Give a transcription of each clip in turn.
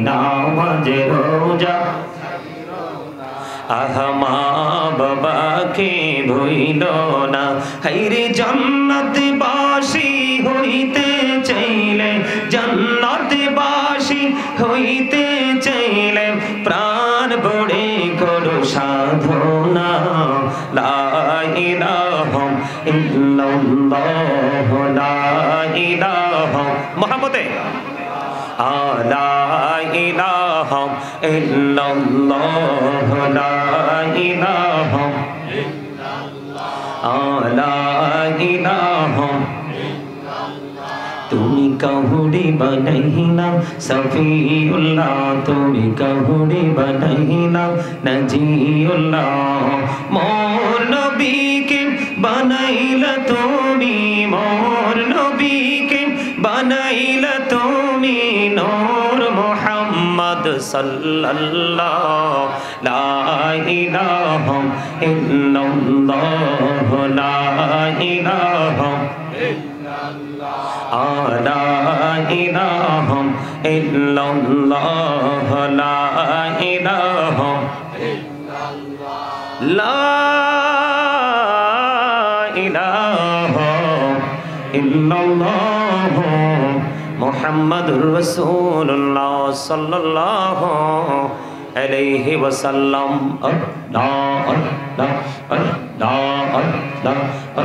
নামাজ রোজা আহা মা বাবাকে ভুইল না হাইরে জান্নাতবাসী হইতে চাইলে জান্নাতবাসী হইতে চাইলে প্রাণ ভরে করো সাধনা লা ইলাহা ইল্লাল্লাহ লা ইলাহা মুহাম্মদে লা ইলাহা ইল্লাল্লাহ লা ইলাহা লা ইলাহা তুমি কাহুরে বানাইলা সফিউল্লাহ তুমি কাহুরে বানাইলা নজিউল্লাহ মোর নবীকে বানাইলা তুমি মোর নবীকে বানাইলা তুমি নূর মুহাম্মদ সাল্লাল্লাহু লা ইলাহা ইল্লাল্লাহ লা ইলাহা লা ইলাহা ইল্লাল্লাহ লা ইলাহা লা ইলাহা ইল্লাল্লাহ মুহাম্মাদুর রাসূলুল্লাহ সাল্লাল্লাহু আলাইহি ওয়াসাল্লাম আল্লাহ আল্লাহ আল্লাহ আল্লাহ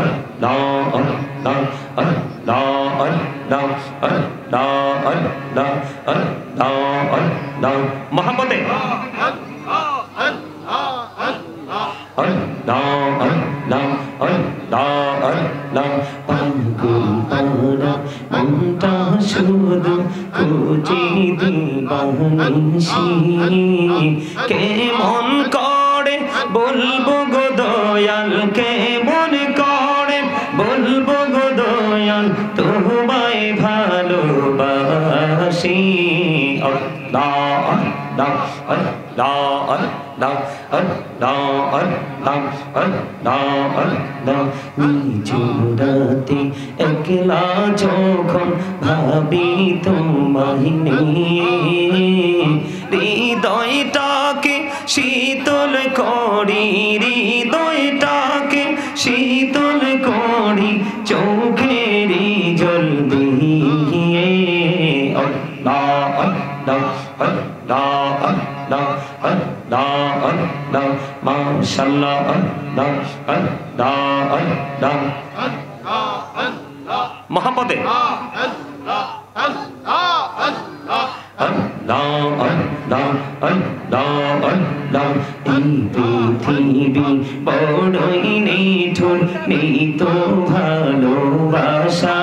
আল্লাহ আল্লাহ আল্লাহ আল্লাহ আল্লাহ আল্লাহ আল্লাহ আল্লাহ মুহাম্মদে শুধু খুঁজে দিবানিশি কেমন করে বলবো গো দয়াল কেমন করে বলবো গো দয়াল তোমায় ভালোবাসি আল্লাহ আল্লাহ আল্লাহ আল্লাহ আল্লাহ আল্লাহ আল্লাহ আল্লাহ নিঝুরাতে একলা যখন ভাবি তোমায় নিয়ে হৃদয়টাকে শীতল করি হৃদয়টাকে শীতল করি চোখের জল দিয়ে আল্লাহ আল্লাহ আল্লাহ আল্লাহ আল্লাহ আল্লাহ মাশাআল্লাহ আল্লাহ আল্লাহ আল্লাহ মুহাম্মদে আল্লাহ আল্লাহ আল্লাহ আল্লাহ এই পৃথিবী বড়ই নিঠুর নেই তো ভালোবাসা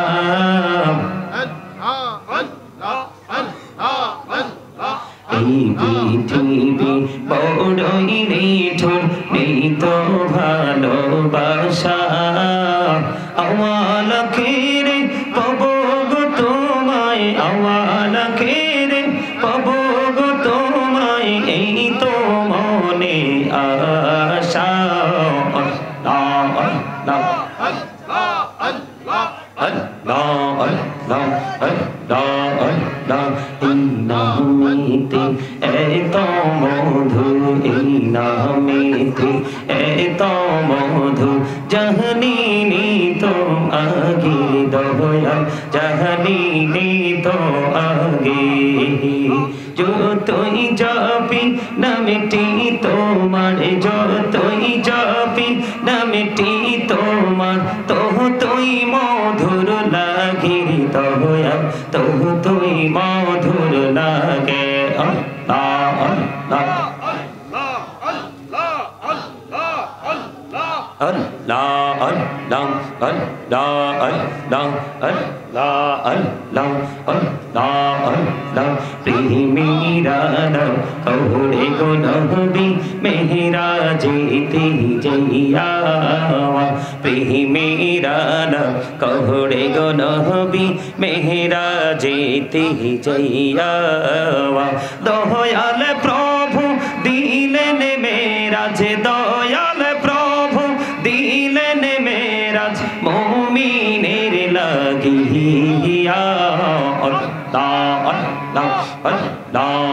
এই পৃথিবী বড়ই নিঠুর নেই তো ভালোবাসা আওয়ালাকে রে পাবো গো তোমায় আওয়ালাকে রে পাবো গো তোমায় এই তো মনে আশা আল্লাহ আল্লাহ আল্লাহ আল্লাহ আল্লাহ আল্লাহ এই নামেতে এত মধু এই নামেতে এত মধু জাহানি তো আগে দয়াল জাহানি তো আগে যতই যাবি নামটি তোমার যতই যাবি নামটি তোমার ততই মধুর লাগে দয়াল ততই মধুর লাগে আল্লাহ আল্লাহ Allah Allah Allah Allah Allah Allah Allah Allah প্রেমীরা কহরে গো নবী মেহরাজেতে যাইয়া প্রেমীরা কহরে গো নবী মেহরাজেতে যাইয়া দয়াল প্রভু দিলেন মেরাজ দয়াল প্রভু দিলেন মেরাজ মুমিনের লাগিয়া আল্লাহ আল্লাহ আল্লাহ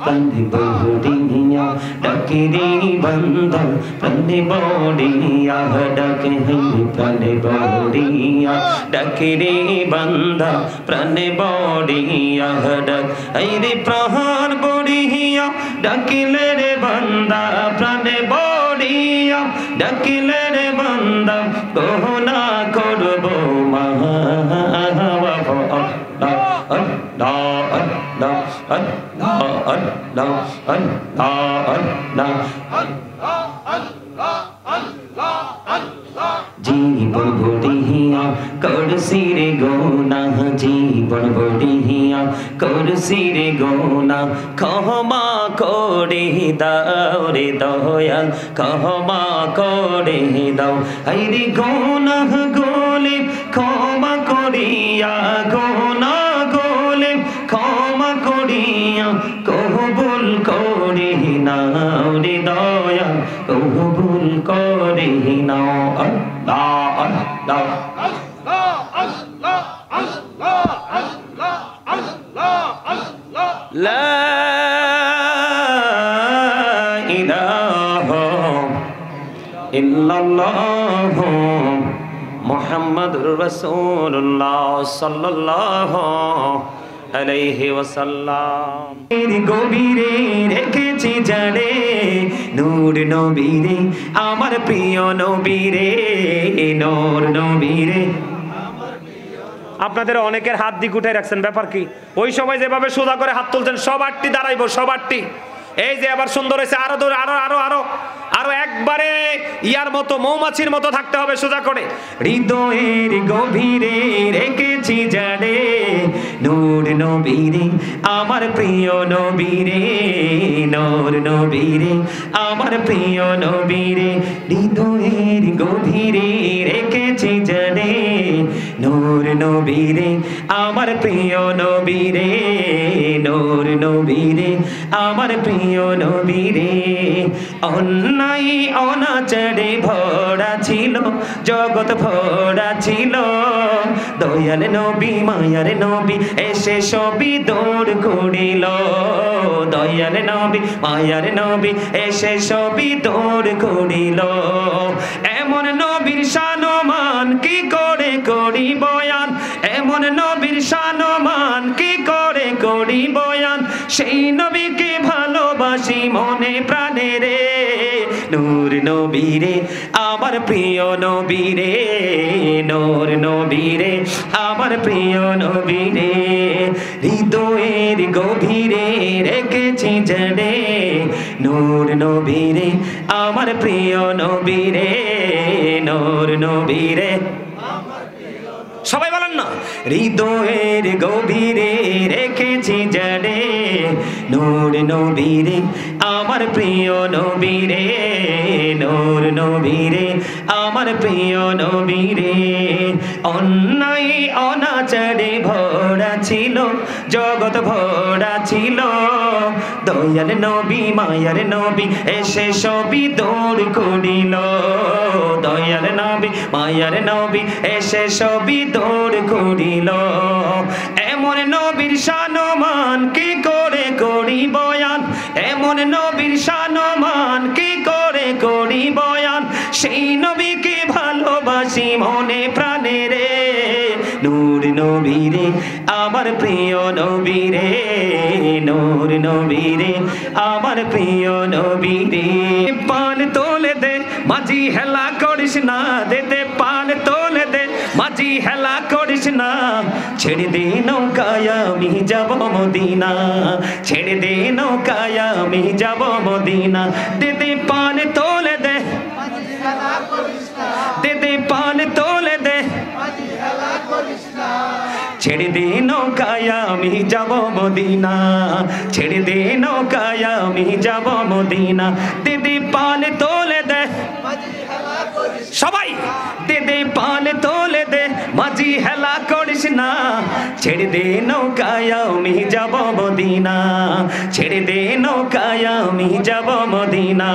Prane bodiya dakiri banda, prane bodiya dake hai, prane bodiya dakiri banda, prane bodiya dak hai re prahan bodiya dakile re banda, prane bodiya dakile re banda, kohona korbo জীবন বড়িয়া করছি রে গোনা, জীবন বড়িয়া করছি রে গোনা, ক্ষমা করে দাও রে দয়াল, ক্ষমা করে দাও আই রে গোনা গোলে ক্ষমা করিয়া, গোনা গোলে ক্ষমা করিয়া কবুল করে নাও রে দয়াল, কবুল করে নাও। আল্লাহ আল্লাহ লা ইলাহা ইল্লাল্লাহ মুহাম্মাদুর রাসূলুল্লাহ সাল্লাল্লাহু আলাইহি ওয়াসাল্লাম। গভীরে রেখেছি জানে নূর নবীরে, আমার প্রিয় নবীরে, নূর নবীরে। আপনাদের অনেকের হাত দিক উঠে রাখছেন, ব্যাপার কি? ওই সময় যেভাবে সোজা করে হাত তুলছেন সব আটটি দাঁড়াইবো, সব আটটি। এই যে আবার সুন্দর হয়েছে, আরো আরো আরো আরো আরো একবারে ইয়ার মতো মৌমাছির মতো থাকতে হবে সোজা করে। হৃদয়ের গভীরে রেখেছি জানে নূর নবীরে, আমার প্রিয় নবীরে, নূর নবীরে, আমার প্রিয় নবীরে। হৃদয়ের গভীরে রেখেছি জানে নূর নবীরে, আমার প্রিয় নবীরে, নূর নবীরে, আমার প্রিয় নবীরে। অন্যায় অনাচারে ভরা ছিল জগৎ, ভরা ছিল দয়াল নবী মায়ার নবী এসে সবই দৌড় করিল, দয়াল নবী মায়ার নবী এসে সবই দৌড় করিল। এমন নবীর শানমান কি করে করি বয়ান, এমন নবীর শানমান কি করে করি বয়ান, সেই নবীকে ভালোবাসি মনে প্রাণে রে। নূর নবীরে, আমার প্রিয় নবীরে, নূর নবীরে, আমার প্রিয় নবীরে। হৃদয়ের গভীরে রেখেছি জানে নূর নবীরে, আমার প্রিয় নবীরে, নূর নবীরে। সবাই বলেন না, হৃদয়ের গভীরে রেখেছি জানে নূর নবীরে, আমার প্রিয় নবীরে, নূর নবীরে, আমার প্রিয় নবীরে। অন্যায় অনাচারে ভরা ছিল জগৎ, ভরা ছিল দয়াল নবী মায়ার নবী এসে সবই দৌড় করিল, দয়াল নবী মায়ার নবী এসে সবই দৌড় করিল। এমন নবীর শানমান কি করে করি বয়ান, এমন নবীর শানমান কি করে করি বয়ান, সেই নবীকে ভালোবাসি মনে প্রাণে রে। নূর নবীরে, আমার প্রিয় নবীরে, নূর নবীরে, আমার প্রিয় নবীরে। পান তোলে দে মাঝি হেলা করিস না, দে দে পান তোলে দে মাঝি হেলা করিস না, ছেড়ে দে নৌকায় আমি যাব মদিনা, ছেড়ে দে নৌকায় আমি যাব মদিনা। দে দে পান তোলে দে, দে দে পান তোলে দে, ছেড়ে দে নৌকায় আমি যাব মদিনা, ছেড়ে দে নৌকায় আমি যাব মদিনা। দে দে পান তোলে দে, সবাই দে দে পান তোলে দে মাঝি হেলা করিস না, ছেড়ে দে নৌকায় আমি যাব মদিনা, ছেড়ে দে নৌকায় আমি যাব মদিনা।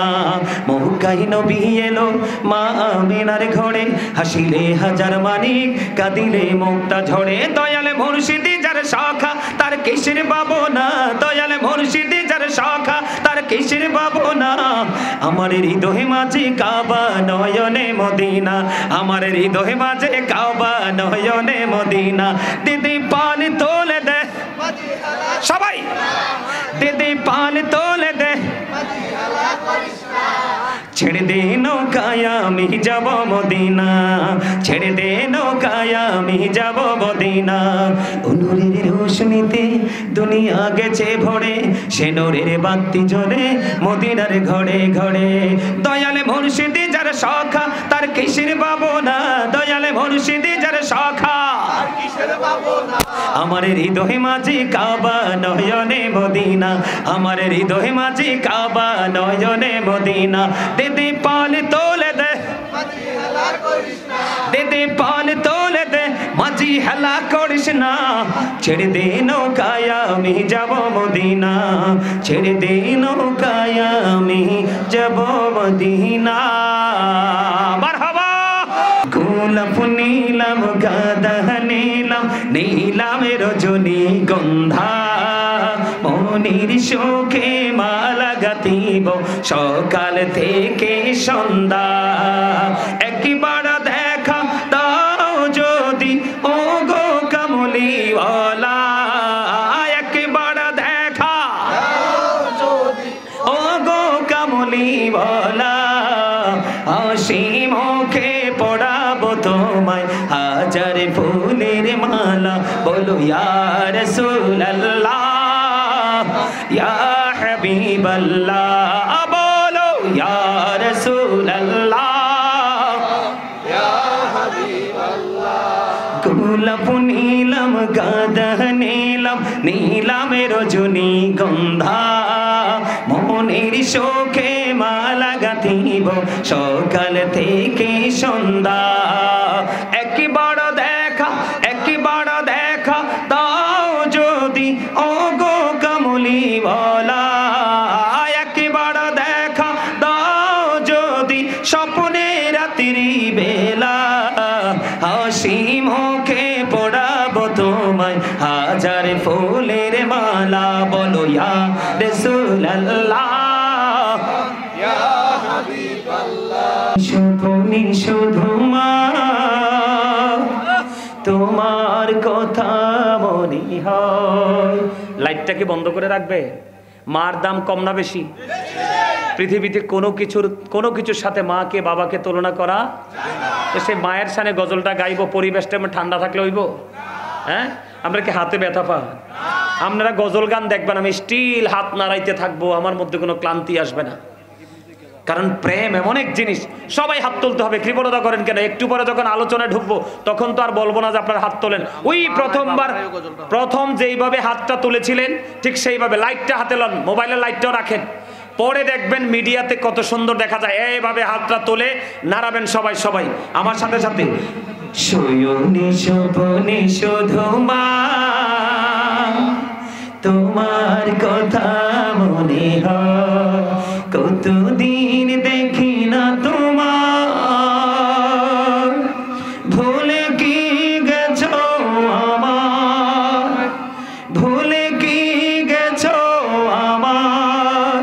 মক্কায় নবী এলো মা আমিনার ঘরে, হাসিলে হাজার মানিক কাঁদিলে মুক্তা ঝরে। দয়ালে মুর্শিদি যার শাখা তার কিসের ভাবনা, দয়ালে মুর্শিদি যার শাখা তার কিসের ভাবনা। আমার হৃদয় মাঝে কাবা নয়নে মদিনা, আমার হৃদয় মাঝে কাবা নয়নে মদিনা। দিদি পাল তোলে দে সবাই, দিদি পাল তোলে দে, ছেড়ে দে নৌকায় আমি যাব মদিনা, ছেড়ে দে নৌকায় আমি যাব মদিনা। নূরের রোশনীতে দুনিয়া গেছে ভরে, সে নূরের বাতি জ্বলে মদিনার ঘরে ঘরে। দয়ালে মুর্শিদি যার শাখা তার কিসের ভাবনা, দয়ালে মুর্শিদি যার শাখা আমার হৃদয় মাঝে কাবা নয়নে মদিনা, আমার হৃদয় মাঝে কাবা নয়নে মদিনা। দিদি পাল তোলে দে, দিদি পাল তোলে দে, মাঝি হেলা করিস না। ছেড়ে দে নৌকায় আমি যাব মদিনা, ছেড়ে দে নৌকায় আমি যাব মদিনা। মারহাবা। গোলাপ নীলাম গাঁদা নীলাম, নীলাম রজনী গন্ধা, মনির শোকে মালা গাঁথিব সকাল থেকে সন্ধ্যা। একবার দেখা দাও যদি ও গো কামলিওয়ালা, একবার দেখা ও গো কামলিওয়ালা। হাসি মুখে পড়াবো তোমায় হাজার ফুলের মালা, বলো ইয়া রাসূলুল্লাহ ইয়া হাবিবাল্লাহ, বলো ইয়া রাসূলুল্লাহ ইয়া হাবিবাল্লাহ। গোলাপ নীলাম গাঁদা নীলাম, নীলাম রজনী গন্ধা, মনের শোকে মালা গাঁথিব সকাল থেকে সন্ধ্যা। একবার দেখা, একবার দেখা দাও যদি ও গো কামলিওয়ালা, একবার দেখা দাও যদি স্বপ্নে রাত্রি বেলা। হাসি মুখে পড়াবো তোমায় হাজার ফুলের মালা, বলো ইয়া রাসূলুল্লাহ ইয়া হাবিবাল্লাহ। শুধুনি শুধু মা তোমার কথা মনে হয়। লাইটটাকে বন্ধ করে রাখবে। মার দাম কম না বেশি? পৃথিবীতে কোনো কিছুর সাথে মাকে বাবাকে তুলনা করা, তো সে মায়ের সামনে গজলটা গাইব, পরিবেশটা ঠান্ডা থাকলে হইব? হ্যাঁ, আমরা কি হাতে ব্যথা পা? আপনারা গজল গান দেখবেন, আমি স্টিল হাত নাড়াইতে থাকবো, আমার মধ্যে কোনো ক্লান্তি আসবে না। কারণ প্রেম এমন এক জিনিস, সবাই হাত তুলতে হবে। কৃপণতা করেন কেন? একটু পরে যখন আলোচনায় ঢুকবো তখন তো আর বলবো না যে আপনার হাত তোলেন। ওই প্রথম যেইভাবে হাতটা তুলেছিলেন ঠিক সেইভাবে লাইটটা হাতে লন, মোবাইলের লাইটটাও রাখেন, পরে দেখবেন মিডিয়াতে কত সুন্দর দেখা যায়। এইভাবে হাতটা তোলে নাড়াবেন সবাই সবাই আমার সাথে সাথে। শয়নে স্বপনে শুধু মা তোমার কথা মনে হয়, কতদিন দেখি না তোমার, ভুলে কি গেছো আমার, ভুলে কি গেছো আমার।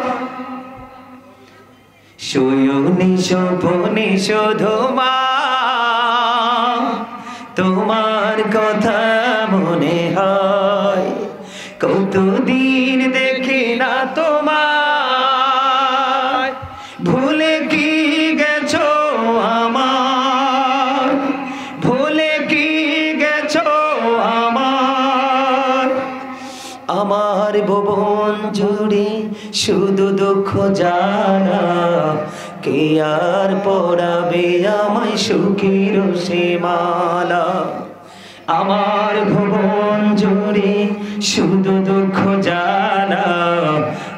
শয়নে স্বপনে শুধু মা তোমার কথা মনে হয়, কতদিন দেখি না তোমার, ভুলে কি গেছো আমার, ভুলে কি গেছো আমার। আমার ভুবন জুড়ে শুধু দুঃখ জানা, কে আর পরাবে আমায় সুখের সে মালা। আমার ভুবন জুড়ে শুধু দুঃখ জানা,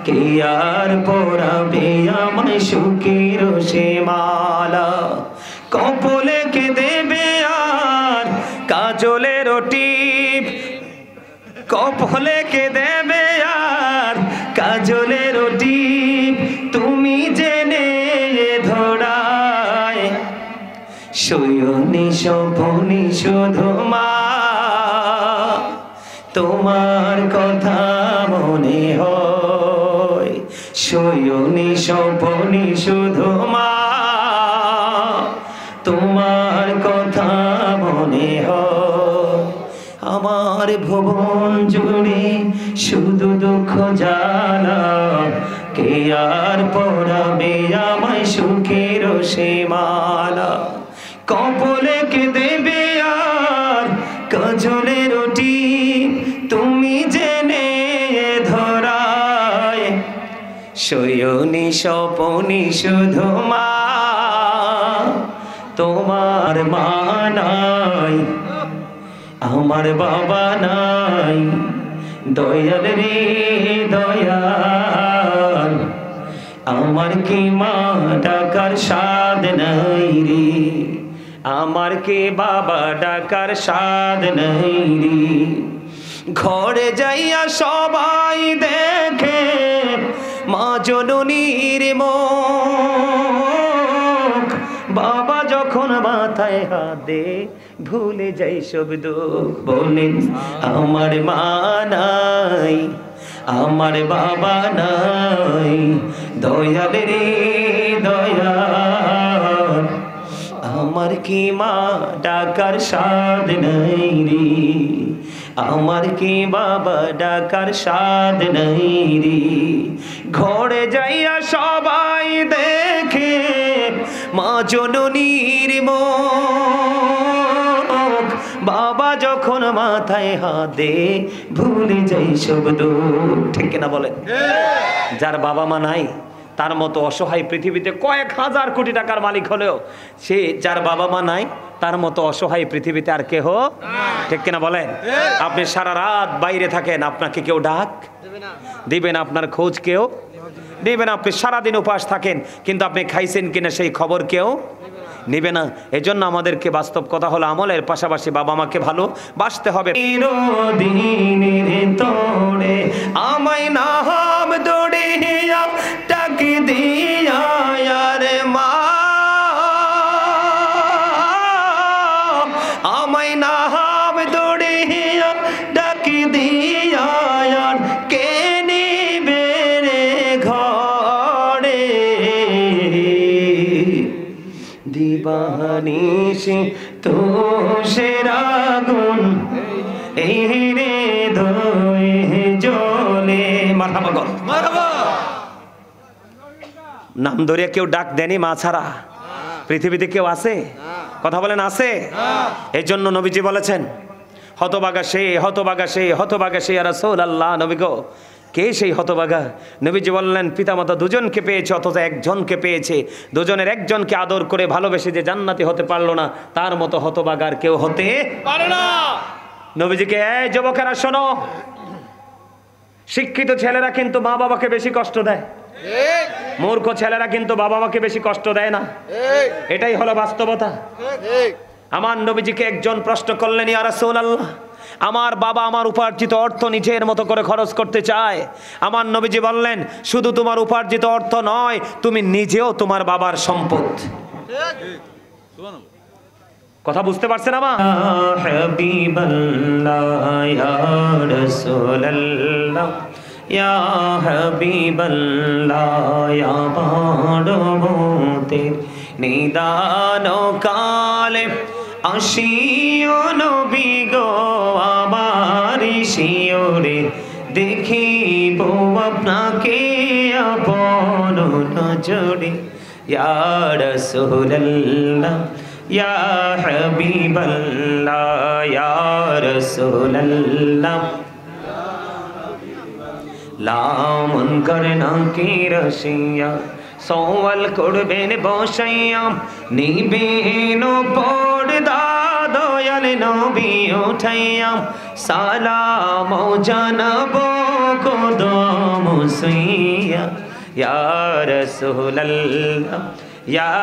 কে আর পরাবে আমায় সুখের সে মালা। কপলে কে দেবে আর কাজলের টিপ, কপালে কে দেবে আর কাজলের টিপ তুমি জেনে ধরায় শয়নে স্বপনে শুধু মা তোমার কথা মনে হয় শয়নে স্বপনে শুধু মা তোমার কথা মনে হয় আমার ভুবন জুড়ে শুধু দুঃখ জ্বালা কে আর পরাবে আমায় সুখের সীমানা কপালে কে দেবে আর কাজলের টিপ তুমি জেনে ধরায় শয়নে স্বপনে শুধু মা তোমার মা নাই আমার বাবা নাই দয়াল রে দয়াল আমার কি মা ডাকার স্বাদ নাই রে আমার কি বাবা ডাকার স্বাদ নাই রে ঘরে যাইয়া সবাই দেখে মা জননীর মুখ বাবা যখন মাথায় হাত দে ভুলে যাই সব দুঃখ বলেন আমার মা নাই আমার বাবা নাই দয়াল রে দয়াল আমার কি মা ডাকার স্বাদ নাই রে আমার কি বাবা ডাকার স্বাদ নাই রে ঘরে যাইয়া সবাই দেখে মা জননীর মুখ বাবা যখন মাথায় হাত দে ভুলে যাই সব দুঃখ ঠিক কিনা বলেন যার বাবা মা নাই তার মতো অসহায় পৃথিবীতে কয়েক হাজার কোটি টাকার মালিক হলেও সে যার বাবা মা নাই তার মতো অসহায় পৃথিবীতে আর কেহ ঠিক কিনা বলেন আপনি সারা রাত বাইরে থাকেন আপনাকে কেউ ডাক দিবে না আপনার খোঁজ কেউ নেবে না আপনি সারাদিন উপাস থাকেন কিন্তু আপনি খাইছেন কিনা সেই খবর কেউ নেবে না এজন্য আমাদেরকে বাস্তব কথা হলো আমলের পাশাপাশি বাবা মাকে ভালো বাসতে হবে আমায় নাম দৌড়ে টাকি দিয়া রে মা আমায় নাম দৌড়ে ডাকি দিয়া কে নিবে রে ঘরে দিবানিশি তো সেরাগুন এই রে দোয়ে জলে মারহাবা গো মারহাবা নাম ধরে কেউ ডাক দেনি মা ছাড়া পৃথিবীতে কেউ আছে কথা বলেন আছে এই জন্য নবীজি বলেছেন হতভাগা সে হতভাগা সে হতভাগা সে ইয়া রাসূলুল্লাহ নবী গো কে সেই হতভাগা নবীজি বললেন পিতামাতা দুজনকে পেয়েছে অথচ একজনকে পেয়েছে দুজনের একজনকে আদর করে ভালোবেসে যে জান্নাতি হতে পারলো না তার মতো হতভাগার কেউ হতে পারে না নবীজিকে এই যুবকেরা শোনো শিক্ষিত ছেলেরা কিন্তু মা বাবাকে বেশি কষ্ট দেয় মূর্খ ছেলেরা কিন্তু বাবা মাকে বেশি কষ্ট দেয় না এটাই হলো বাস্তবতা আমার নবীজিকে একজন প্রশ্ন করলেন ইয়া রাসূলুল্লাহ আমার বাবা আমার উপার্জিত অর্থ নিজের মতো করে খরচ করতে চায় আমার নবীজি বললেন শুধু তোমার উপার্জিত অর্থ নয় তুমি নিজেও তোমার বাবার সম্পদ কথা বুঝতে পারছেন আমার হাবিবাল্লাহ ইয়া রাসূলুল্লাহ ইয়া হাবিবাল্লাহ ইয়া বাড়বতে নিদান কালে আসিও নবী গো আমার শিওরে দেখিব আপনাকে আপন নজরে ইয়া রাসূলুল্লাহ ইয়া হাবিবাল্লাহ ইয়া রাসূলুল্লাহ লামন করনা কি রসিয়া সওয়াল করবেন বসাইয়া নিবেন পর্দা দয়াল নবী উঠাইয়া সালাম জানাবো কদম সুইয়া ইয়া রাসূলুল্লাহ ইয়া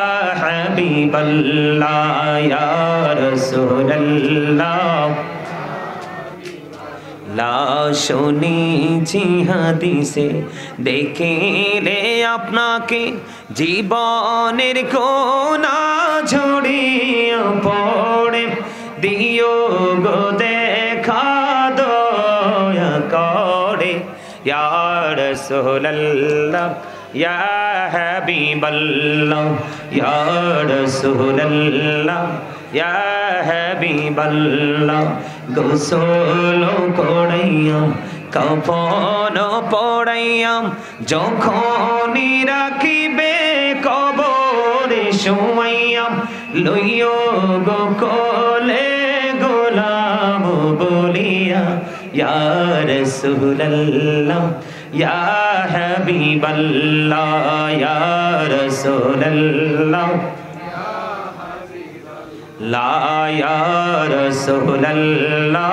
হাবিবাল্লাহ ইয়া রাসূলুল্লাহ লা শুনেছি হাদিসে দেখিলে আপনাকে জীবনের কোনা ঝরিয়ে পড়ে দিও গো দেখা দয়া করে ইয়া রাসূলুল্লাহ ইয়া হাবিবাল্লাহ ইয়া রাসূলুল্লাহ ইয়া হাবিবাল্লাহ গোসল করাইয়াম কাফন পড়াইয়াম যখনই রাখিবে কবরে শুয়াইয়াম লইও গো কোলে গোলাম বলিয়া ইয়া রাসূলুল্লাহ ইয়া হাবিবাল্লাহ ইয়া রাসূলুল্লাহ লা ইয়া রাসূলুল্লাহ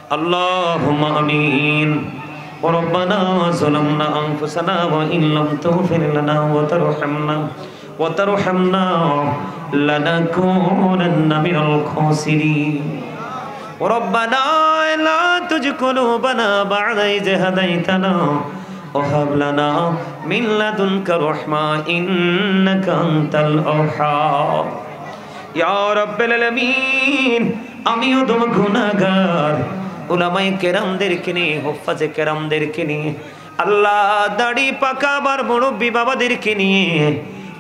আল্লাহুম্মা আমিন ربنا ظلمنا أنفسنا وإن لم تغفر لنا وترحمنا لنكونن من الخاسرين ربنا لا تزغ قلوبنا بعد إذ هديتنا وهب لنا من لدنك رحمة إنك أنت الوهاب يا رب العالمين আমিও তো গুনাহগার উলামায়ে কেরামদেরকে নিয়ে হুফাজে কেরামদেরকে নিয়ে আল্লাহ দাড়ি পাকাবার মুরব্বী বাবাদেরকে নিয়ে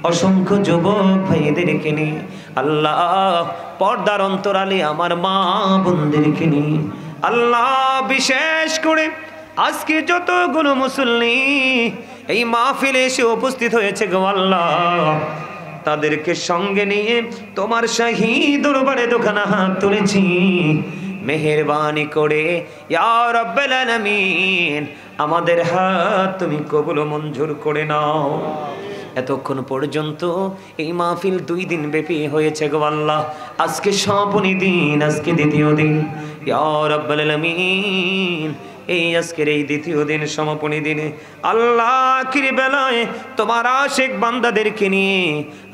অসংখ্য যুবক ভাইদেরকে নিয়ে আল্লাহ পর্দার অন্তরালে আমার মা বোনদেরকে নিয়ে আল্লাহ বিশেষ করে আজকে যতগুলো মুসল্লি এই মাহফিলে এসে উপস্থিত হয়েছে গো আল্লাহ তাদেরকে সঙ্গে নিয়ে তোমার শাহী দরবারে দোকানা হাত তুলেছি মেহেরবানি করে ইয়া রাব্বাল আলামিন আমাদের হাত তুমি কবুল মঞ্জুর করে নাও এতক্ষণ পর্যন্ত এই মাহফিল 2 দিন ব্যাপী হয়েছে গো আল্লাহ আজকে সমাপনী দিন আজকে দ্বিতীয় দিন ইয়া রাব্বাল আলামিন এই আজকের এই দ্বিতীয় দিন সমাপনী দিনে আল্লাহ আখির বেলায় তোমার আশিক বান্দাদেরকে নিয়ে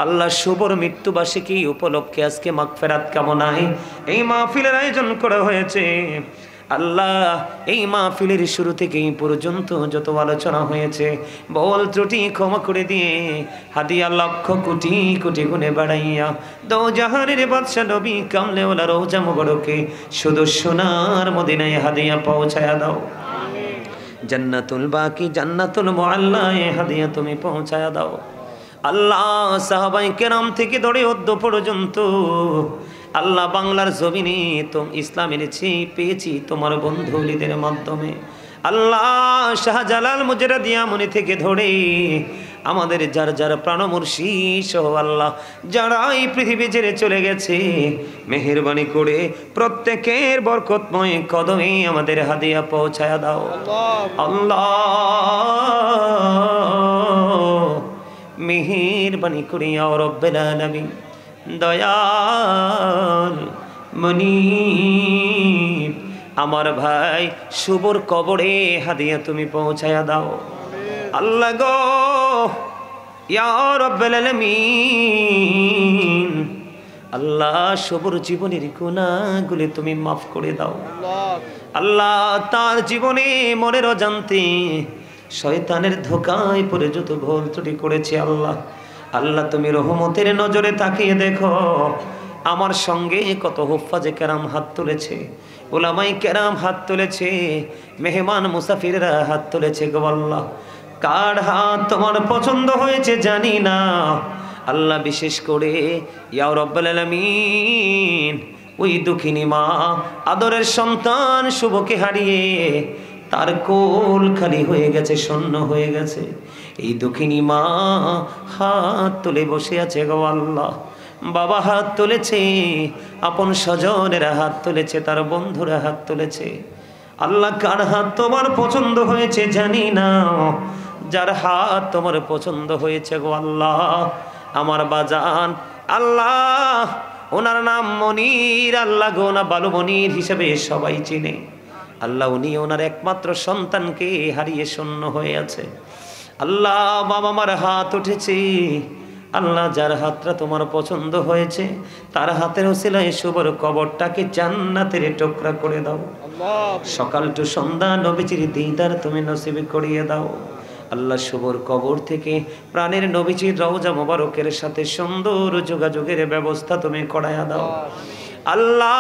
আল্লাহ শুভর মৃত্যুবার্ষিকী উপলক্ষে আজকে মাগফিরাত কামনায় এই মাহফিলের আয়োজন করা হয়েছে আল্লাহ এই মাহফিলের শুরু থেকে এই পর্যন্ত যত আলোচনা হয়েছে বল ত্রুটি ক্ষমা করে দিয়ে হাদিয়া লক্ষ কোটি কোটি গুণে বাড়াইয়া দো জাহানের বাদশা নবী কামলেওয়ালা রওজা মুবারকে শুধু সোনার মদিনায় হাদিয়া পৌঁছায়া দাও জান্নাতুল বাকি জান্নাতুল মুআল্লায় হাদিয়া তুমি পৌঁছায়া দাও আল্লাহ সাহাবায়ে কেরাম থেকে ধরে অদ্য পর্যন্ত আল্লাহ বাংলার জমিনে তো ইসলাম এনেছি পেয়েছি তোমার বন্ধুলিদের মাধ্যমে আল্লাহ শাহজালাল মুজারদিয়া মনি থেকে ধরে আমাদের যার যার প্রাণমর্ষী সহ আল্লাহ যারা এই পৃথিবী ছেড়ে চলে গেছে মেহেরবানি করে প্রত্যেকের বরকতময় কদমে আমাদের হাদিয়া পৌঁছায়া দাও আল্লাহ মেহেরবানি করে ইয়া রাব্বাল আলামিন দয়াল মুনিব আমার ভাই শুভর কবরে হাদিয়া তুমি পৌঁছায়া দাও আল্লাহ গো ইয়া রাব্বাল আলামিন আল্লাহ শুভর জীবনের গুনাহগুলো তুমি মাফ করে দাও আল্লাহ তার জীবনে মনের অজান্তে শয়তানের ধোঁকায় পড়ে যত ভুল ত্রুটি করেছে আল্লাহ আল্লাহ তুমি রহমতের নজরে তাকিয়ে দেখো আমার সঙ্গে কত হুফাজে কেরাম হাত তুলেছে উলামায়ে কেরাম হাত তুলেছে মেহমান মুসাফিররা হাত তুলেছে গো আল্লাহ কার হাত তোমার পছন্দ হয়েছে জানি না আল্লাহ বিশেষ করে ইয়া রাব্বাল আলামিন ওই দুঃখিনী মা আদরের সন্তান শুভকে হারিয়ে তার কোল খালি হয়ে গেছে শূন্য হয়ে গেছে এই দুঃখিনী মা হাত তুলে বসে আছে গো আল্লাহ বাবা হাত তুলেছে আপন স্বজনেরা হাত তুলেছে তার বন্ধুরা হাত তুলেছে আল্লাহ কার হাত তোমার পছন্দ হয়েছে জানি না যার হাত তোমার পছন্দ হয়েছে গো আল্লাহ আমার বাজান আল্লাহ ওনার নাম মনির আল্লাহ গো না বালু মনির হিসেবে সবাই চিনে আল্লাহ উনি ওনার একমাত্র সন্তানকে হারিয়ে শূন্য হয়ে আছে আল্লাহ বাবা মার হাত উঠেছে আল্লাহ যার হাতটা তোমার পছন্দ হয়েছে তার হাতের ওসিলায় শুভর কবরটাকে জান্নাতের টুকরা করে দাও। সকাল টু সন্ধ্যা নবীজির দিদার তুমি নসিব করিয়ে দাও। আল্লাহ শুভর কবর থেকে প্রাণের নবীজির রওজা মোবারকের সাথে সুন্দর যোগাযোগের ব্যবস্থা তুমি করায়া দাও। আল্লাহ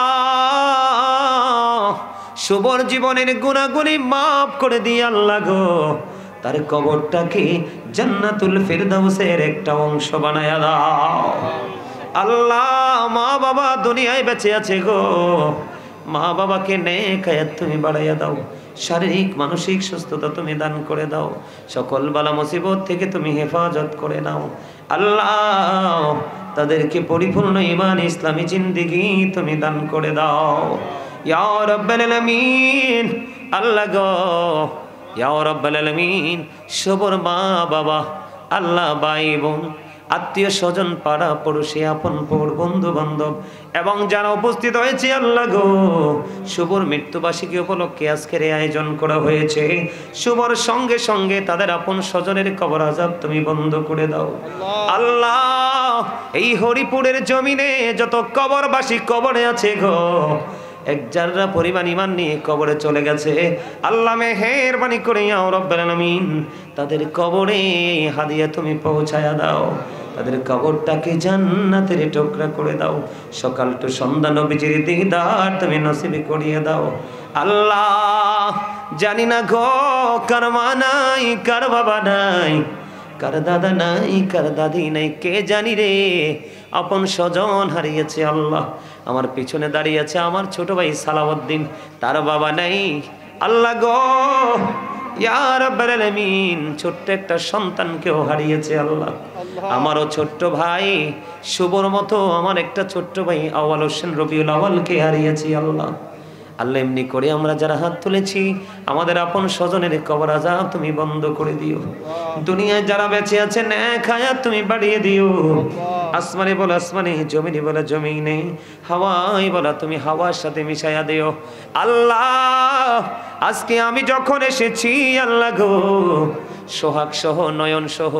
শুভর জীবনের গুনাহগুলি মাফ করে দিয়ে আল্লাহ গো তার কবরটাকে জান্নাতুল ফিরদাউসের একটা অংশ বানায়া দাও। আল্লাহ মা বাবা দুনিয়ায় বেঁচে আছে গো, মা বাবাকে নেক হায়াত তুমি বাড়াইয়া দাও, শারীরিক মানসিক সুস্থতা তুমি দান করে দাও, সকল বালা মুসিবত থেকে তুমি হেফাজত করে নাও। আল্লাহ তাদেরকে পরিপূর্ণ ঈমান ইসলামী জিন্দেগি তুমি দান করে দাও ইয়া রাব্বাল আলামিন। আল্লাহ গো ইয়া রাব্বাল আলামিন সবর মা বাবা, আল্লাহ ভাই বোন, আত্মীয় স্বজন, পাড়া পড়োশি, আপন পর বন্ধু বান্ধব এবং যারা উপস্থিত হয়েছে আল্লাহ গো শুভর মৃত্যুবার্ষিকী উপলক্ষে আজকের আয়োজন করা হয়েছে, শুভর সঙ্গে সঙ্গে তাদের আপন স্বজনের কবর আযাব তুমি বন্ধ করে দাও। আল্লাহ এই হরিপুরের জমিনে যত কবরবাসী কবরে আছে গো, এক জাররা পরিমাণ ঈমান নিয়ে কবরে চলে গেছে, আল্লাহ মেহেরবানি করে ইয়া রাব্বাল আলামিন তাদের কবরে হাদিয়া তুমি পৌঁছায়া দাও, তাদের কবরটাকে জান্নাতের টুকরা করে দাও। সকাল টু সন্ধ্যা নবীজির দিদার তুমি নসিব করিয়ে দাও। আল্লাহ জানি না গো কার মা নাই, কার বাবা নাই, কার দাদা নাই, কার দাদি নাই, কে জানি রে আপন স্বজন হারিয়েছে। আল্লাহ আমার পিছনে দাঁড়িয়ে আছে আমার ছোট ভাই সালাউদ্দিন, তার বাবা নাই। আল্লাহ গো ইয়া রাব্বাল আলামিন ছোট্ট একটা সন্তানকেও হারিয়েছে। আল্লাহ আমারও ছোট্ট ভাই শুভর মতো আমার একটা ছোট্ট ভাই আওয়াল হোসেন রবিউল আওয়ালকে হারিয়েছি। আল্লাহ আল্লাহ এমনি করে আমরা যারা হাত তুলেছি আমাদের আপন স্বজনের কবর আযাব তুমি বন্ধ করে দিও। দুনিয়ায় যারা বেঁচে আছে নেক হায়াত তুমি বাড়িয়ে দিও। আসমানে বলে আসমানে, জমিনে বলে জমিনে, হাওয়ায় বলা তুমি হাওয়ার সাথে মিশাইয়া দিও। আল্লাহ আজকে আমি যখন এসেছি আল্লাহ গো সোহাগ সহ নয়ন সহ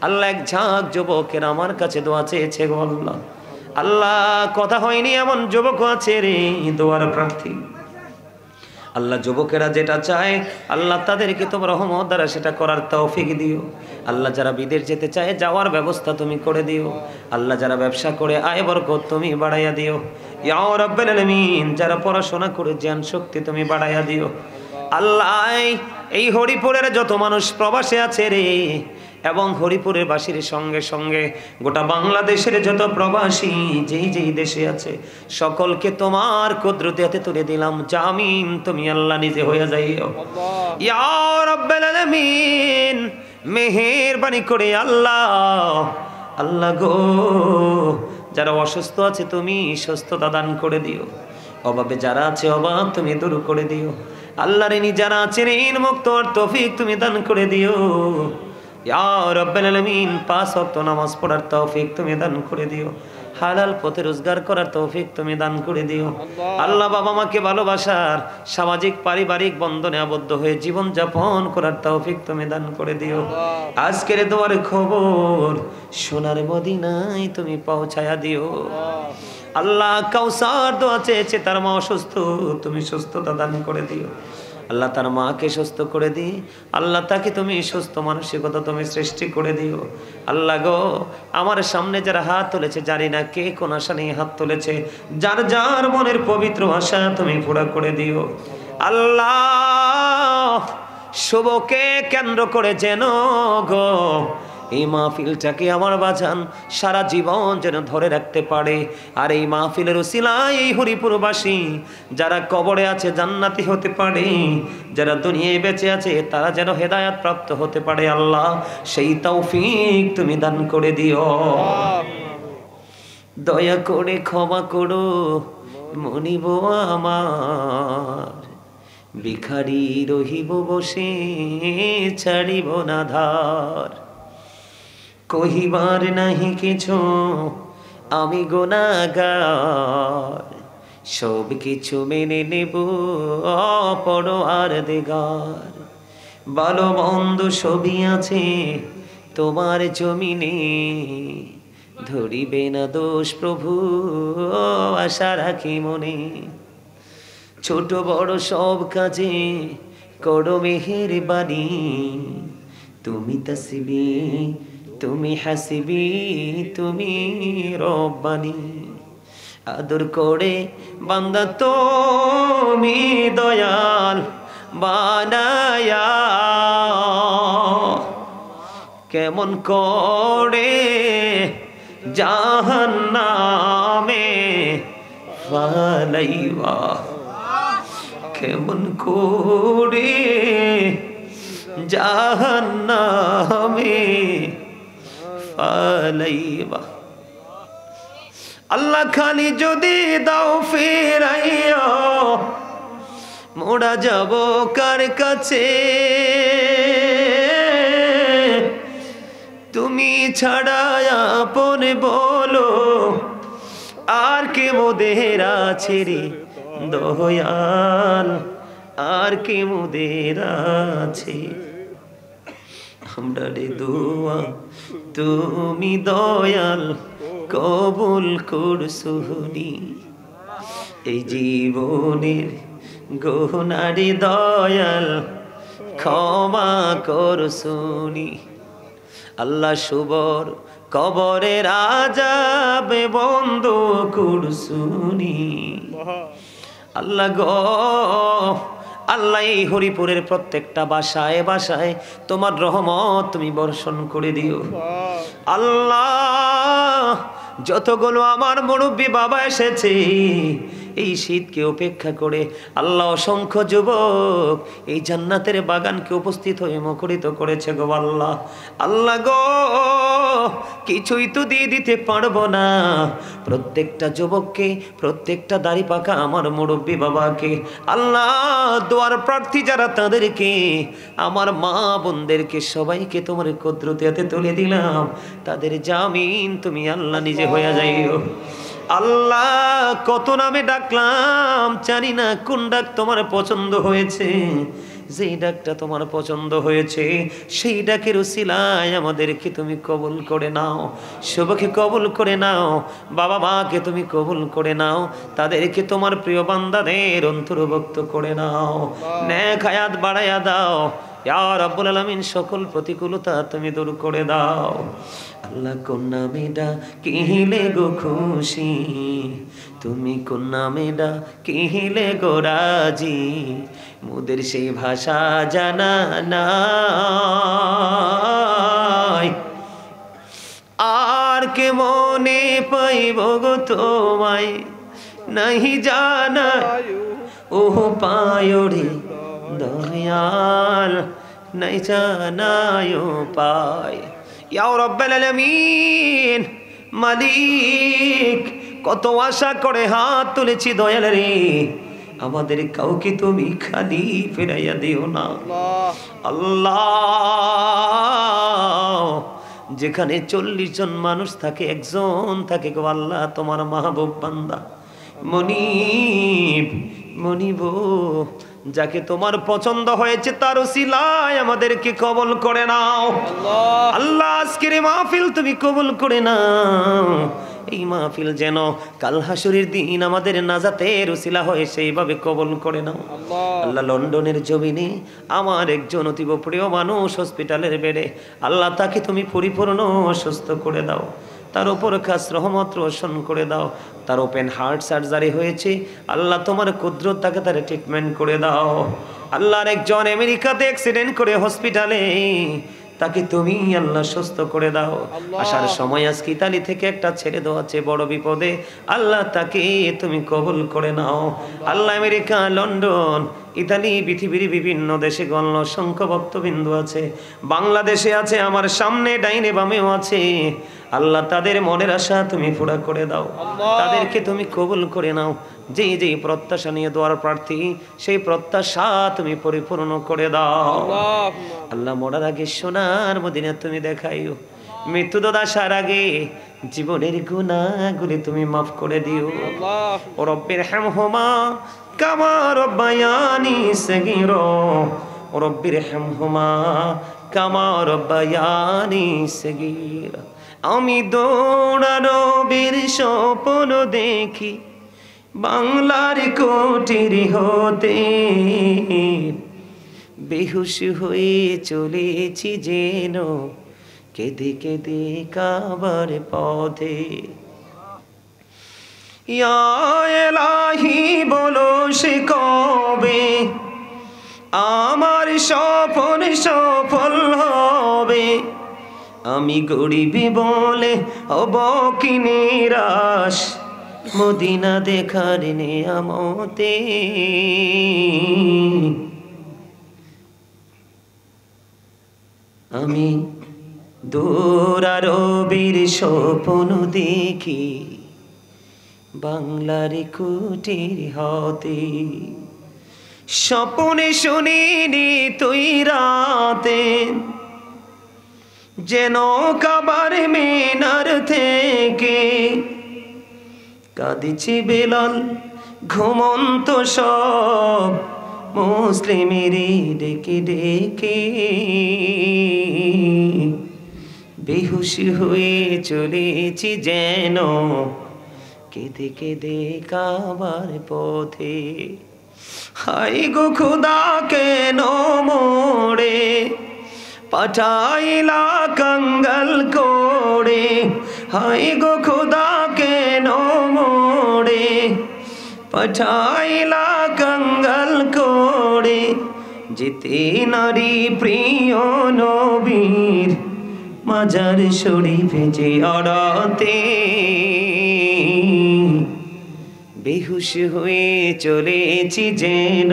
আল্লাহ এক ঝাঁক যুবকের আমার কাছে দোয়া চেয়েছে গো আল্লাহ। আল্লাহ কথা হয়নি এমন যুবক আছে রে দোয়ার প্রার্থী। আল্লাহ যুবকেরা যেটা চায় আল্লাহ তাদেরকে তোমার রহমত দ্বারা সেটা করার তৌফিক দিও। আল্লাহ যারা বিদেশ যেতে চায় যাওয়ার ব্যবস্থা তুমি করে দিও। আল্লাহ যারা ব্যবসা করে আয় বরকত তুমি বাড়াইয়া দিও ইয়া রাব্বাল আলামিন। যারা পড়াশোনা করে জ্ঞান শক্তি তুমি বাড়াইয়া দিও। আল্লাহ এই হরিপুরের যত মানুষ প্রবাসে আছে রে এবং হরিপুরের বাসীর সঙ্গে সঙ্গে গোটা বাংলাদেশের যত প্রবাসী যেই যেই দেশে আছে সকলকে তোমার কুদরতে হাতে তুলে দিলাম। জামিন তুমি আল্লাহ নিজে হয়ে যাইও ইয়া রাব্বাল আলামিন। মেহেরবানি করে আল্লাহ আল্লাহ গো যারা অসুস্থ আছে তুমি সুস্থতা দান করে দিও। অভাবে যারা আছে অভাব তুমি দূর করে দিও। আল্লাহ ঋণী যারা আছে ঋণ মুক্ত আর তৌফিক তুমি দান করে দিও ইয়া রাব্বাল আলামিন। 5 ওয়াক্ত নামাজ পড়ার তৌফিক তুমি দান করে দিও। হালাল পথে রোজগার করার তৌফিক তুমি দান করে দিও। আল্লাহ বাবা মাকে ভালোবাসার সামাজিক পারিবারিক বন্ধনে আবদ্ধ হয়ে জীবন যাপন করার তৌফিক তুমি দান করে দিও। আজকের দোয়ার খবর সোনার মদিনায় তুমি পৌঁছায়া দিও। আল্লাহ কাউসার দোয়া চেয়েছে তার মা অসুস্থ, তুমি সুস্থতা দান করে দিও। আল্লাহ তার মাকে সুস্থ করে দিই। আল্লাহ তাকে তুমি সুস্থ মানসিকতা তুমি সৃষ্টি করে দিও। আল্লাহ গো আমার সামনে যারা হাত তুলেছে জানি না কে কোন আশা নিয়ে হাত তুলেছে, যার যার মনের পবিত্র আশা তুমি পুরা করে দিও। আল্লাহ শুভকে কেন্দ্র করে যেন গো এই মাহফিলটাকে আমার বাজান সারা জীবন যেন ধরে রাখতে পারে। আর এই মাহফিলের উসিলায় এই হরিপুরবাসী যারা কবরে আছে জান্নাতি হতে পারে, যারা দুনিয়ায় বেঁচে আছে তারা যেন হেদায়াত প্রাপ্ত হতে পারে। আল্লাহ সেই তৌফিক তুমি দান করে দিও। দয়া করে ক্ষমা করো মনিব আমার, ভিখারি রহিব বসে ছাড়িব না ধার। কহিবার নাহি কিছু আমি গুনাহগার, সব কিছু মেনে নেব পরওয়ারদিগার। ভালো মন্দ সবই আছে তোমার জমিনে ধরিবে না দোষ প্রভু, আশা রাখি মনে। ছোট বড় সব কাজে করো মেহেরবানি, তুমি তাসবি তুমি হাসিবি তুমি রব্বানি। আদর করে বান্দা তুমি দয়াল বানায়া, কেমন করে জাহান্নামে ফালাইবা, কেমন করে জাহান্নামে ফালাইবা। আল্লাহ খালি যদি দাও ফিরাইয়া, মোরা যাব কার কাছে? তুমি ছাড়া আপন বলো আর কে মোদের আছে রে দয়াল, আর কে মোদের আছে? আমরা রে দোয়া তুমি দয়াল কবুল করছুনি, এই জীবনের গুনারি দয়াল ক্ষমা করছুনি। আল্লাহ শুভর কবরে আযাবে বন্ধ করছুনি। আল্লাহ গো আল্লাহ, এই হরিপুরের প্রত্যেকটা বাসায় বাসায় তোমার রহমত তুমি বর্ষণ করে দিও। আল্লাহ যতগুলো আমার মুরব্বী বাবা এসেছে এই শীতকে উপেক্ষা করে, আল্লাহ অসংখ্য যুবক এই জান্নাতের বাগানকে উপস্থিত হয়ে মুখরিত করেছে গো আল্লাহ। আল্লাহ গো কিছুই তো দিয়ে দিতে পারবো না, প্রত্যেকটা যুবককে, প্রত্যেকটা দাড়ি পাকা আমার মুরব্বী বাবাকে, আল্লাহ দোয়ার প্রার্থী যারা তাদেরকে, আমার মা বোনদেরকে সবাইকে তোমার কুদরতে হাতে তুলে দিলাম। তাদের জামিন তুমি আল্লাহ নিজে হয়ে যাইও। আল্লাহ কত নামে ডাকলাম, জানি না কোন ডাক তোমার পছন্দ হয়েছে। যেই ডাকটা তোমার পছন্দ হয়েছে সেই ডাকের উসিলায় আমাদেরকে তুমি কবুল করে নাও, শুভকে কবুল করে নাও, বাবা মাকে তুমি কবুল করে নাও, তাদেরকে তোমার প্রিয় বান্দাদের অন্তর্ভুক্ত করে নাও, নেক হায়াত বাড়াইয়া দাও ইয়া রাব্বুল আলামিন। সকল প্রতিকূলতা তুমি দূর করে দাও। আল্লাহ কোন নামে ডাকিলে গো খুশি, তুমি কোন নামে ডাকিলে গো রাজি, মোদের সেই ভাষা জানা নাই, আর কে মনে পাইব গো তোমায়, নাহি জানা ও পায়রে দয়াল, নাই জানায় পায়। ইয়া রাব্বাল আলামিন, মালিক কত আশা করে হাত তুলেছি দয়াল রে, আমাদের কাউকে তুমি খালি ফেরাইয়া দিও না আল্লাহ। যেখানে 40 জন মানুষ থাকে একজন থাকে গো আল্লাহ তোমার মাহবুব বান্দা মনিব, মনিব যাকে তোমার পছন্দ হয়েছে তার উসিলায় আমাদেরকে কবুল করে নাও আল্লাহ। আজকের মাহফিল তুমি কবুল করে নাও, এই মাহফিল যেন কাল হাসরের দিন আমাদের নাজাতের উসিলা হয়ে সেইভাবে কবুল করে নাও আল্লাহ। লন্ডনের জমিনে আমার একজন অতীব প্রিয় মানুষ হসপিটালের বেডে, আল্লাহ তাকে তুমি পরিপূর্ণ সুস্থ করে দাও, তার উপর খাস রহমত রোশন করে দাও। তার ওপেন হার্ট সার্জারি হয়েছে, আল্লাহ তোমার কুদরত তাকে তার ট্রিটমেন্ট করে দাও আল্লাহর একজন আমেরিকাতে অ্যাক্সিডেন্ট করে হসপিটালে, তাকে তুমি আল্লাহ সুস্থ করে দাও। আসার সময় আজকে ইতালি থেকে একটা ছেড়ে দেওয়াছে বড় বিপদে, আল্লাহ তাকে তুমি কবুল করে নাও আল্লাহ। আমেরিকা, লন্ডন, ইতালি, পৃথিবীর বিভিন্ন দেশে গণ্য অসংখ্য ভক্তবিন্দু আছে, বাংলাদেশে আছে, আমার সামনে ডাইনে বামেও আছে, আল্লাহ তাদের মনের আশা তুমি পুরা করে দাও, তাদেরকে তুমি কবুল করে নাও। যেই যেই প্রত্যাশা নিয়ে দোয়ার প্রার্থী সেই প্রত্যাশা তুমি পরিপূর্ণ করে দাও আল্লাহ। মরার আগে সোনার মদিনা তুমি দেখাইও, মৃত্যু আসার আগে জীবনের গুনাহগুলি তুমি মাফ করে দিও। ও রব্বির হামহুমা কামা রব্বায়ানি সগীরা, ও রব্বির হামহুমা কামা রাব্বায়ানি সগীরা। আমি দৌড়ানো বীর স্বপ্ন দেখি বাংলার কুটির হতে, বেহুশ হয়ে চলেছি যেন কেঁদে কেঁদে কাবার পথে। ইয়া এলাহি বলো সে কবে আমার স্বপ্ন সফল হবে, আমি গরিব বলে হব কি নিরাশ মদিনা দেখার নিয়ামতে। আমি দূর আরবের স্বপ্ন দেখি বাংলার কুটির হতে, স্বপ্নে শুনিনি তুই রাতে যেন কাবার মিনার থেকে কাঁদিছি বেলাল ঘুমন্ত সব মুসলিমেরই ডেকে ডেকে, বেহুশ হয়ে চলেছি যেন কেঁদে কেঁদে কাবার পথে। হাই গো খোদা কেন মোড়ে পাঠাইলা কঙ্গাল করে, হাই গো খোদা কেন মোড়ে পাঠাইলা কঙ্গাল করে, যেতে নারী প্রিয় নবীর মাজার শরীফে যে আড়াতে, বেহুশ হয়ে চলেছি যেন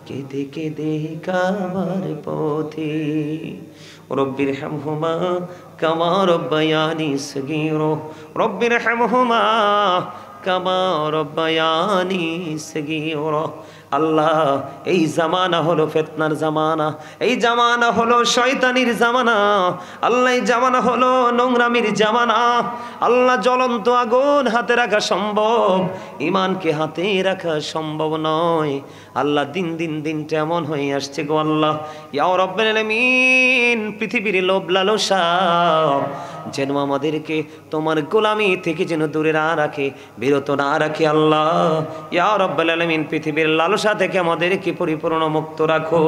কেঁদে কেঁদে কাবার পথে। রব্বির হামহুমা কামা রাব্বায়ানি সগীরা, রব্বির হামহুমা কামা রাব্বায়ানি সগীরা। আল্লাহ, এই জামানা হলো ফিতনার জামানা, এই জামানা হলো শয়তানির জামানা, আল্লাহ এই জামানা হলো নোংরামির জামানা। আল্লাহ, জ্বলন্ত আগুন হাতে রাখা সম্ভব, ইমানকে হাতে রাখা সম্ভব নয়। আল্লাহ, দিন দিন দিনটা এমন হয়ে আসছে গো আল্লাহ। ইয়া রাব্বুল আলামিন, পৃথিবীর লোভ লালসা যেন আমাদেরকে তোমার গোলামি থেকে যেন দূরে না রাখে, বিরত না রাখে। আল্লাহ ইয়া রাব্বুল আলামিন, পৃথিবীর লালসা থেকে আমাদেরকে পরিপূর্ণ মুক্ত রাখো।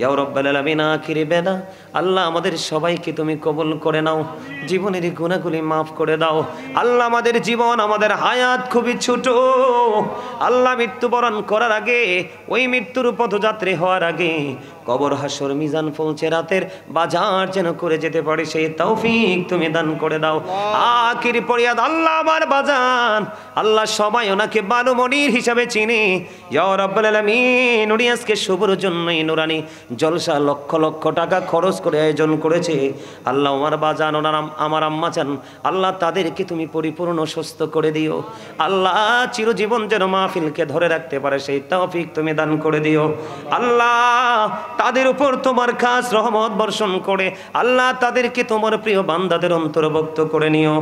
ইয়া রাব্বুল আলামিন, আখিরি বেলা আল্লাহ আমাদের সবাইকে তুমি কবুল করে নাও, জীবনের গুনাহগুলি মাফ করে দাও। আল্লাহ, আমাদের জীবন, আমাদের হায়াত খুবই ছোট। আল্লাহ, মৃত্যুবরণ করার আগে, ওই মৃত্যুর পথযাত্রী হওয়ার আগে কবর হাসর মিজান পৌঁছে রাতের বাজার যেন করে যেতে পারে, সেই তৌফিক তুমি দান করে দাও। আখিরি ফরিয়াদ আল্লাহ, আমার বাজান আল্লাহ সবাই ওনাকে বানু মনির হিসাবে চিনি। ইয়া রাব্বুল আলামিন, উনি আজকে শুভর জন্য নুরানি জলসা লক্ষ লক্ষ টাকা খরচ করে আয়োজন করেছে। আল্লাহ, আমার বাজান, ওনার আমার আম্মা চান আল্লাহ, তাদেরকে তুমি পরিপূর্ণ সুস্থ করে দিও। আল্লাহ, চিরজীবন যেন মাহফিলকে ধরে রাখতে পারে, সেই তৌফিক তুমি দান করে দিও। আল্লাহ, তাদের উপর তোমার খাস রহমত বর্ষণ করে আল্লাহ, তাদেরকে তোমার প্রিয় বান্দাদের অন্তর্ভুক্ত করে নিও।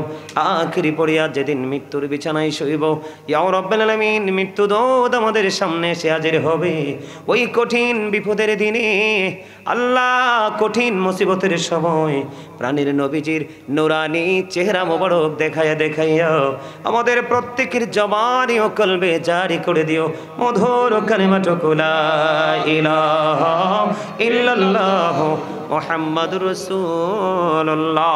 আখিরি ফরিয়াদ, যেদিন মৃত্যুর বিছানায় শোইব, ইয়া রাব্বুল আলামিন, মৃত্যু দোদ আমাদের সামনে এসে হাজির হবে। ওই কঠিন বিপদের দিনে আল্লাহ, কঠিন মুসিবতের সময় প্রাণের নবীজির নুরানি চেহারা মোবারক দেখাইয়া দেখাইয়া আমাদের প্রত্যেকের জবানি ও কলবে জারি করে দিও মধুর কালিমাটুকু লা ইলাহা ইল্লাল্লাহু মুহাম্মাদুর রাসূলুল্লাহ।